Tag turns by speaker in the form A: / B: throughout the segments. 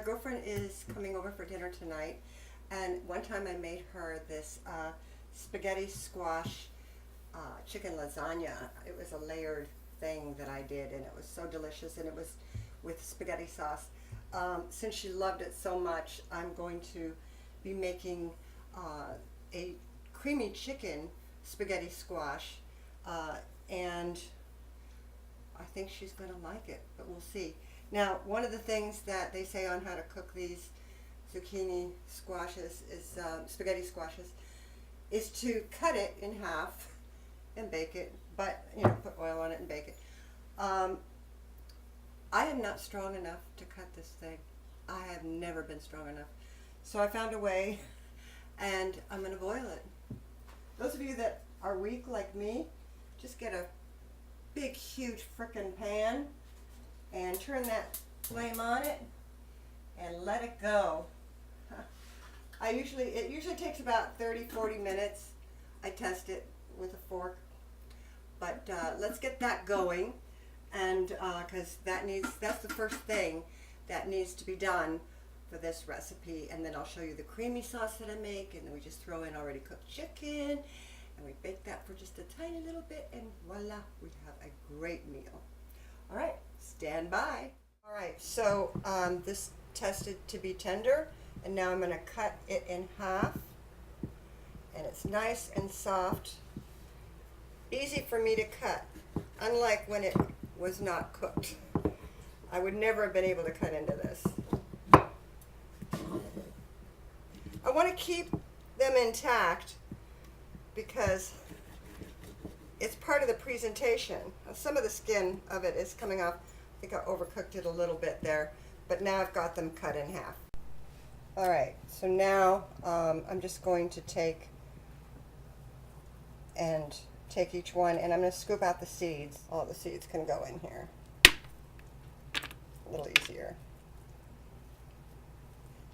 A: girlfriend is coming over for dinner tonight, and one time I made her this spaghetti squash chicken lasagna. It was a layered thing that I did, and it was so delicious, and it was with spaghetti sauce. Since she loved it so much, I'm going to be making a creamy chicken spaghetti squash, and I think she's going to like it, but we'll see. Now, one of the things that they say on how to cook these zucchini squashes is spaghetti squashes is to cut it in half and bake it, but put oil on it and bake it. I am not strong enough to cut this thing. I have never been strong enough. So I found a way, and I'm going to boil it. Those of you that are weak like me, just get a big, huge frickin' pan and turn that flame on it and let it go. It usually takes about 30-40 minutes. I test it with a fork, but let's get that going, and because that's the first thing that needs to be done for this recipe. And then I'll show you the creamy sauce that I make, and then we just throw in already cooked chicken, and we bake that for just a tiny little bit, and voila, we have a great meal. All right, stand by. All right, so this tested to be tender, and now I'm going to cut it in half, and it's nice and soft, easy for me to cut, unlike when it was not cooked. I would never have been able to cut into this. I want to keep them intact because it's part of the presentation. Some of the skin of it is coming off. I think I overcooked it a little bit there, but now I've got them cut in half. All right, so now I'm just going to take each one, and I'm going to scoop out the seeds. All the seeds can go in here. A little easier.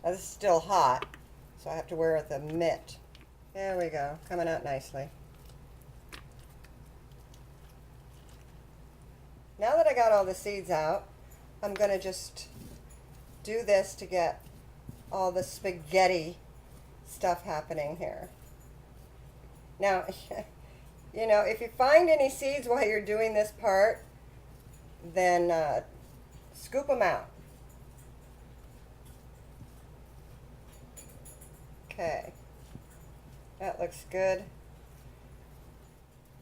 A: Now this is still hot, so I have to wear the mitt. There we go, coming out nicely. Now that I got all the seeds out, I'm going to just do this to get all the spaghetti stuff happening here. Now, if you find any seeds while you're doing this part, then scoop them out. Okay, that looks good.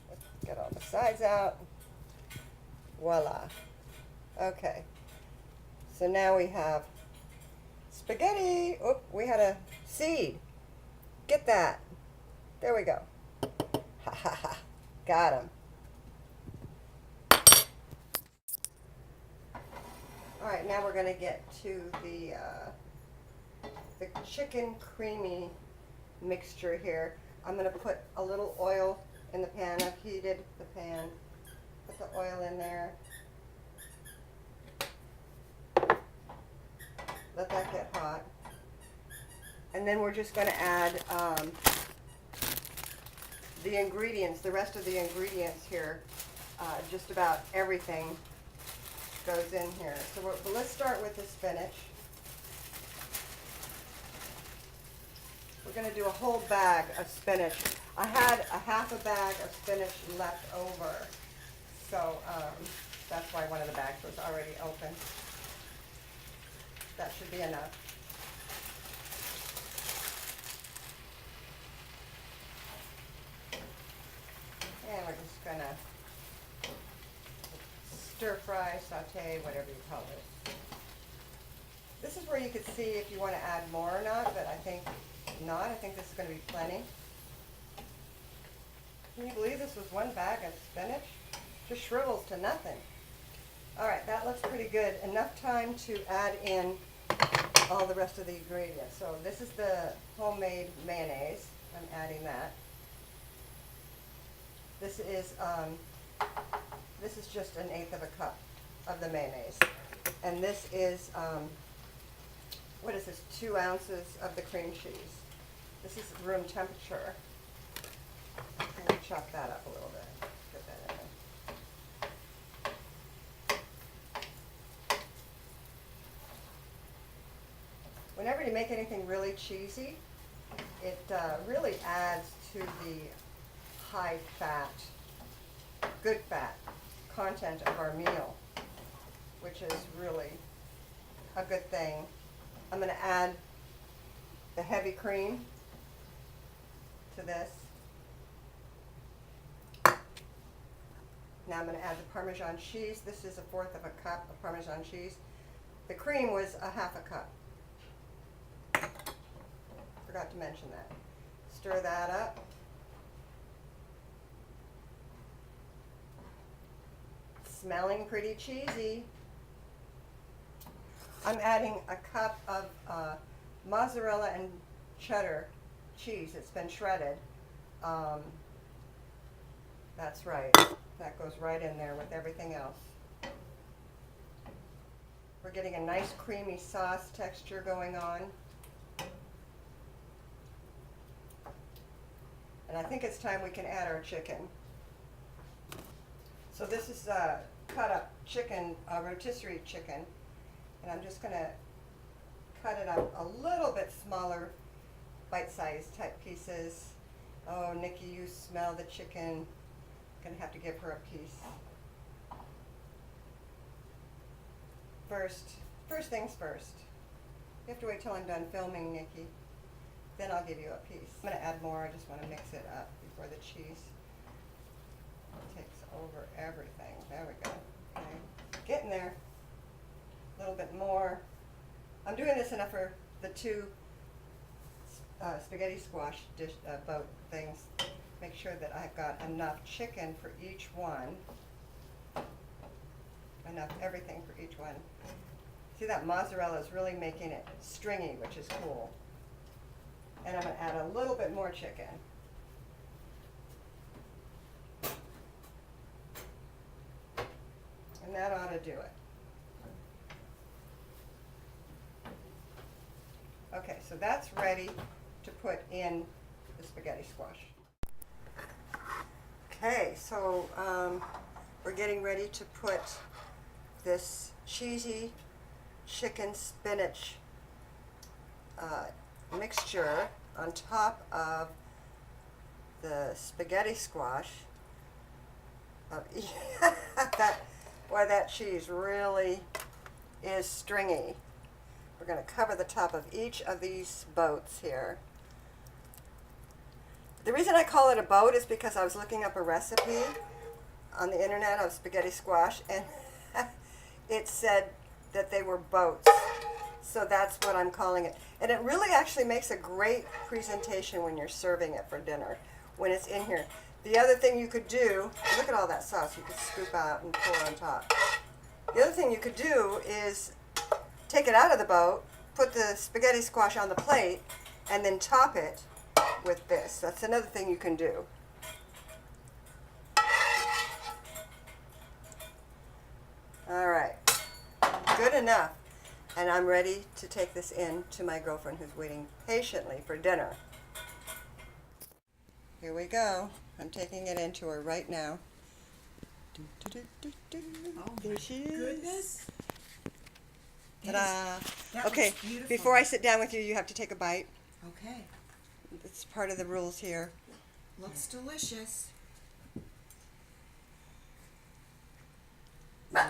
A: Let's get all the sides out. Voila. Okay, so now we have spaghetti. Oh, we had a seed. Get that. There we go. Ha ha ha. Got him. All right, now we're going to get to the chicken creamy mixture here. I'm going to put a little oil in the pan. I've heated the pan. Put the oil in there. Let that get hot. And then we're just going to add the ingredients, the rest of the ingredients here. Just about everything goes in here. So let's start with the spinach. We're going to do a whole bag of spinach. I had a half a bag of spinach left over, so that's why one of the bags was already open. That should be enough. And we're just going to stir fry, saute, whatever you call it. This is where you could see if you want to add more or not, but I think not. I think this is going to be plenty. Can you believe this was one bag of spinach? Just shrivels to nothing. All right, that looks pretty good. Enough time to add in all the rest of the ingredients. So this is the homemade mayonnaise. I'm adding that. This is just 1/8 of a cup of the mayonnaise, and this is what is this? 2 ounces of the cream cheese. This is room temperature. I'm going to chop that up a little bit. Get that in there. whenever you make anything really cheesy, it really adds to the high fat, good fat content of our meal, which is really a good thing. I'm going to add the heavy cream to this. Now I'm going to add the Parmesan cheese. This is 1/4 of a cup of Parmesan cheese. The cream was 1/2 cup. Forgot to mention that. Stir that up. Smelling pretty cheesy. I'm adding a cup of mozzarella and cheddar cheese. It's been shredded. That's right. That goes right in there with everything else. We're getting a nice creamy sauce texture going on. And I think it's time we can add our chicken. So this is cut up chicken, rotisserie chicken. And I'm just going to cut it up a little bit smaller, bite-sized type pieces. Oh, Nikki, you smell the chicken. Going to have to give her a piece. First things first. You have to wait till I'm done filming, Nikki. Then I'll give you a piece. I'm going to add more. I just want to mix it up before the cheese takes over everything. There we go. Okay. Getting there. A little bit more. I'm doing this enough for the 2 spaghetti squash dish boat things. Make sure that I've got enough chicken for each one. Enough everything for each one. See, that mozzarella is really making it stringy, which is cool. And I'm going to add a little bit more chicken. And that ought to do it. Okay, so that's ready to put in the spaghetti squash. Okay, so we're getting ready to put this cheesy chicken spinach mixture on top of the spaghetti squash. That cheese really is stringy. We're going to cover the top of each of these boats here. The reason I call it a boat is because I was looking up a recipe on the internet of spaghetti squash, and it said that they were boats. So that's what I'm calling it. And it really actually makes a great presentation when you're serving it for dinner, when it's in here. The other thing you could do, look at all that sauce you could scoop out and pour on top. The other thing you could do is take it out of the boat, put the spaghetti squash on the plate, and then top it with this. That's another thing you can do. All right, good enough. And I'm ready to take this in to my girlfriend who's waiting patiently for dinner. Here we go. I'm taking it into her right now.
B: Oh,
A: There she is.
B: goodness.
A: Ta-da.
B: That
A: Okay,
B: looks beautiful.
A: before I sit down with you, you have to take a bite.
B: Okay.
A: It's part of the rules here.
B: Looks delicious.
A: Look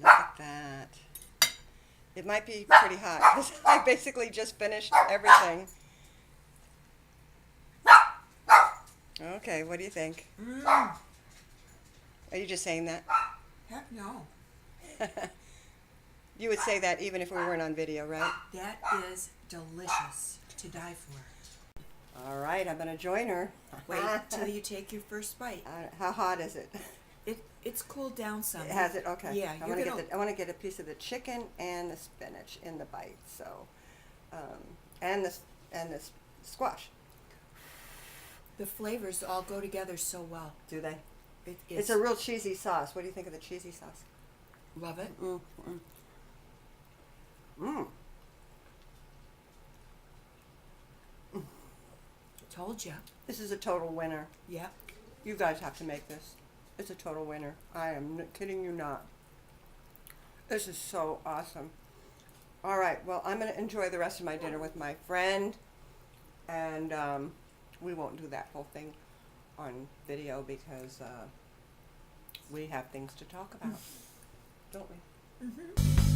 A: at that. It might be pretty hot because I basically just finished everything. Okay, what do you think? Are you just saying that?
B: Heck no.
A: You would say that even if we weren't on video, right?
B: That is delicious to die for.
A: All right, I'm going to join her.
B: Wait till you take your first bite.
A: How hot is it?
B: It's cooled down some.
A: It has it? Okay.
B: Yeah,
A: I want to get a piece of the chicken and the spinach in the bite. So, and the squash.
B: The flavors all go together so well.
A: Do they?
B: It's
A: a real cheesy sauce. What do you think of the cheesy sauce?
B: Love it. Told ya.
A: This is a total winner.
B: Yep.
A: You guys have to make this. It's a total winner. I am kidding you not. This is so awesome. All right. Well, I'm going to enjoy the rest of my dinner with my friend, and we won't do that whole thing on video because we have things to talk about, don't we?
B: Mm-hmm.